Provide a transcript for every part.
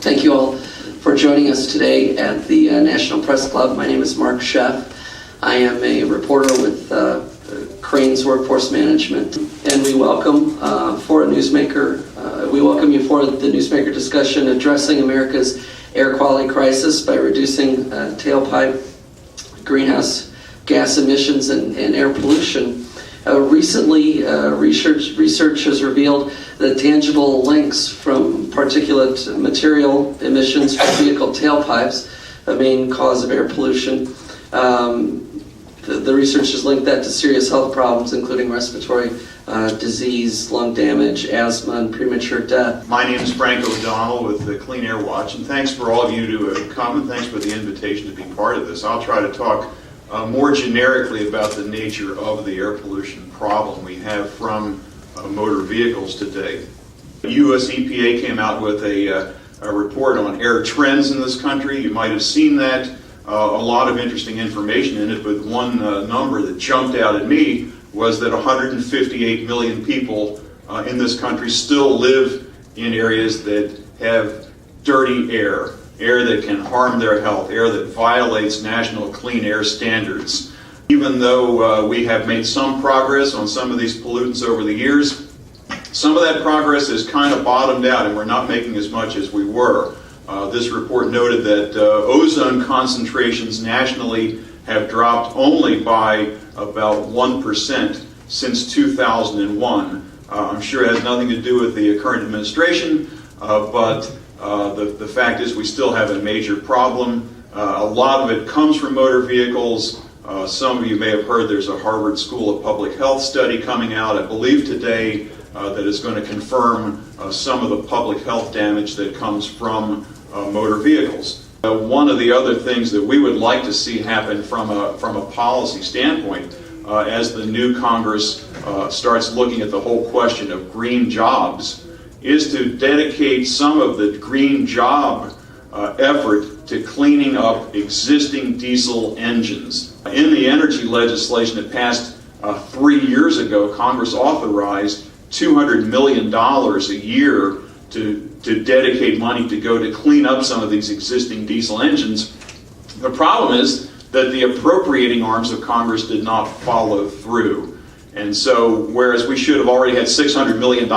Thank you all for joining us today at the National Press Club. My name is Mark Sheff. I am a reporter with Crane's Workforce Management, and we welcome for a Newsmaker. We welcome you for the Newsmaker discussion addressing America's air quality crisis by reducing tailpipe greenhouse gas emissions and air pollution. Recently, research has revealed that tangible links from particulate material emissions from vehicle tailpipes, a main cause of air pollution. The research has linked that to serious health problems, including respiratory disease, lung damage, asthma, and premature death. My name is Frank O'Donnell with the Clean Air Watch, and thanks for all of you to come, and thanks for the invitation to be part of this. I'll try to talk more generically about the nature of the air pollution problem we have from motor vehicles today. The U.S. EPA came out with a report on air trends in this country. You might have seen that. A lot of interesting information in it, but one number that jumped out at me was that 158 million people in this country still live in areas that have dirty air that can harm their health, air that violates national clean air standards. Even though we have made some progress on some of these pollutants over the years, some of that progress has kind of bottomed out and we're not making as much as we were. This report noted that ozone concentrations nationally have dropped only by about 1% since 2001. I'm sure it has nothing to do with the current administration, but the fact is we still have a major problem. A lot of it comes from motor vehicles. Some of you may have heard there's a Harvard School of Public Health study coming out, I believe today, that is going to confirm some of the public health damage that comes from motor vehicles. One of the other things that we would like to see happen from a policy standpoint, as the new Congress starts looking at the whole question of green jobs, is to dedicate some of the green job effort to cleaning up existing diesel engines. In the energy legislation that passed 3 years ago, Congress authorized $200 million a year to dedicate money to go to clean up some of these existing diesel engines. The problem is that the appropriating arms of Congress did not follow through. And so, whereas we should have already had $600 million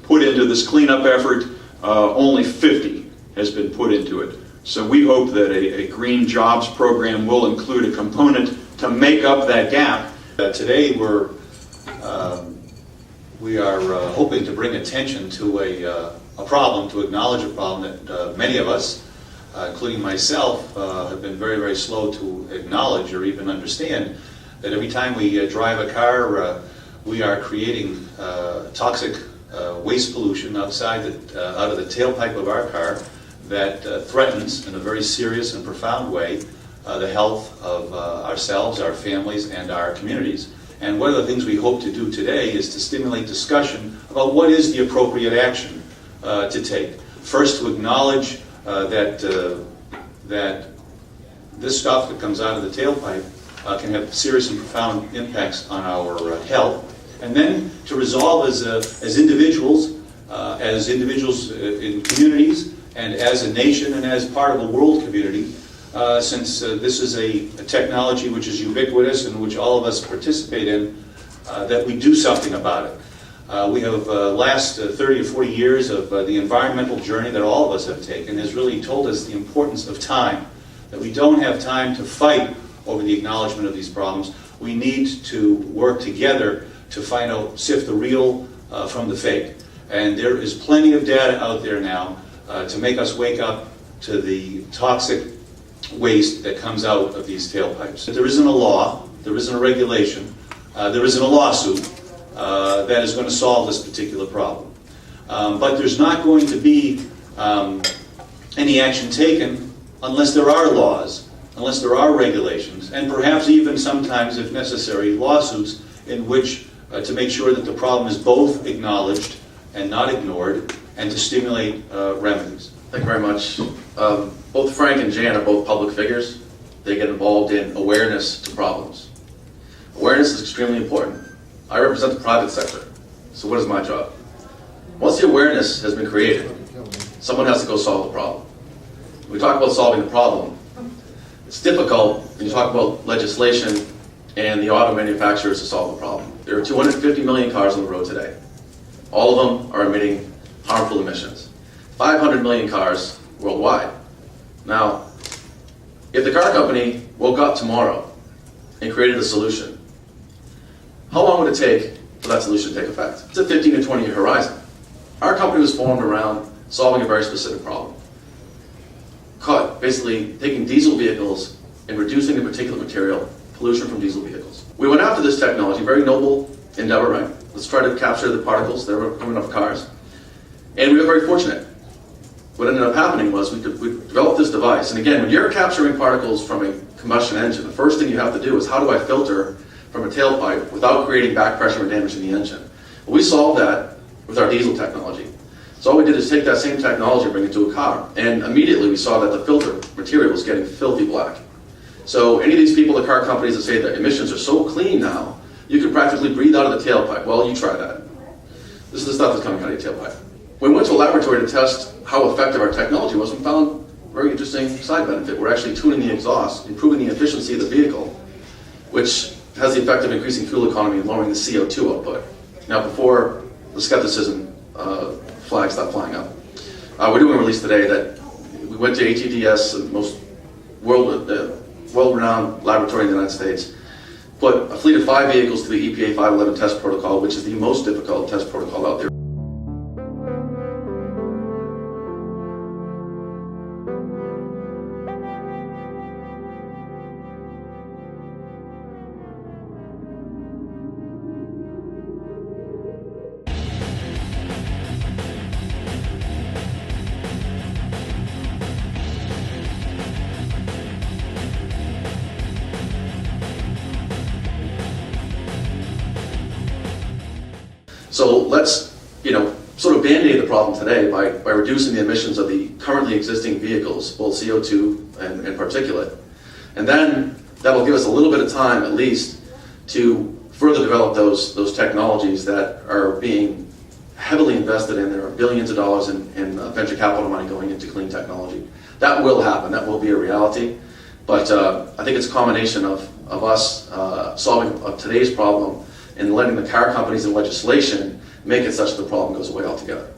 put into this cleanup effort, only 50 has been put into it. So we hope that a green jobs program will include a component to make up that gap. Today we are hoping to bring attention to a problem, to acknowledge a problem that many of us, including myself, have been very, very slow to acknowledge or even understand. That every time we drive a car, we are creating toxic waste pollution out of the tailpipe of our car that threatens in a very serious and profound way the health of ourselves, our families, and our communities. And one of the things we hope to do today is to stimulate discussion about what is the appropriate action to take. First, to acknowledge that this stuff that comes out of the tailpipe can have serious and profound impacts on our health. And then to resolve as individuals in communities, and as a nation, and as part of a world community, since this is a technology which is ubiquitous and which all of us participate in, that we do something about it. We have last 30 or 40 years of the environmental journey that all of us have taken has really told us the importance of time, that we don't have time to fight over the acknowledgement of these problems. We need to work together to find out, sift the real from the fake. And there is plenty of data out there now to make us wake up to the toxic waste that comes out of these tailpipes. There isn't a law, there isn't a regulation, there isn't a lawsuit that is going to solve this particular problem. But there's not going to be any action taken unless there are laws, unless there are regulations, and perhaps even sometimes, if necessary, lawsuits in which to make sure that the problem is both acknowledged and not ignored, and to stimulate remedies. Thank you very much. Both Frank and Jan are both public figures. They get involved in awareness to problems. Awareness is extremely important. I represent the private sector, so what is my job? Once the awareness has been created, Someone has to go solve the problem. When we talk about solving the problem, it's difficult when you talk about legislation and the auto manufacturers to solve the problem. There are 250 million cars on the road today. All of them are emitting harmful emissions. 500 million cars worldwide. Now, if the car company woke up tomorrow and created a solution, how long would it take for that solution to take effect? It's a 15 to 20 year horizon. Our company was formed around solving a very specific problem. Basically taking diesel vehicles and reducing the particulate material pollution from diesel vehicles. We went after this technology, very noble endeavor, right? Let's try to capture the particles that were coming off cars. And we were very fortunate. What ended up happening was we developed this device. And again, when you're capturing particles from a combustion engine, the first thing you have to do is how do I filter from a tailpipe without creating back pressure and damage in the engine? Well, we solved that with our diesel technology. So all we did is take that same technology and bring it to a car. And immediately we saw that the filter material was getting filthy black. So any of these people, the car companies that say that emissions are so clean now, you can practically breathe out of the tailpipe. Well, you try that. This is the stuff that's coming out of your tailpipe. We went to a laboratory to test how effective our technology was and found a very interesting side benefit. We're actually tuning the exhaust, improving the efficiency of the vehicle, which has the effect of increasing fuel economy and lowering the CO2 output. Now, before the skepticism flags stop flying up, we're doing a release today that we went to ATDS, the most world-renowned laboratory in the United States, put a fleet of 5 vehicles to the EPA 511 test protocol, which is the most difficult test protocol out there. So let's, sort of band-aid the problem today by reducing the emissions of the currently existing vehicles, both CO2 and particulate. And then that'll give us a little bit of time, at least, to further develop those technologies that are being heavily invested in. There are billions of dollars in venture capital money going into clean technology. That will happen. That will be a reality. But I think it's a combination of us solving today's problem and letting the car companies and legislation make it such that the problem goes away altogether.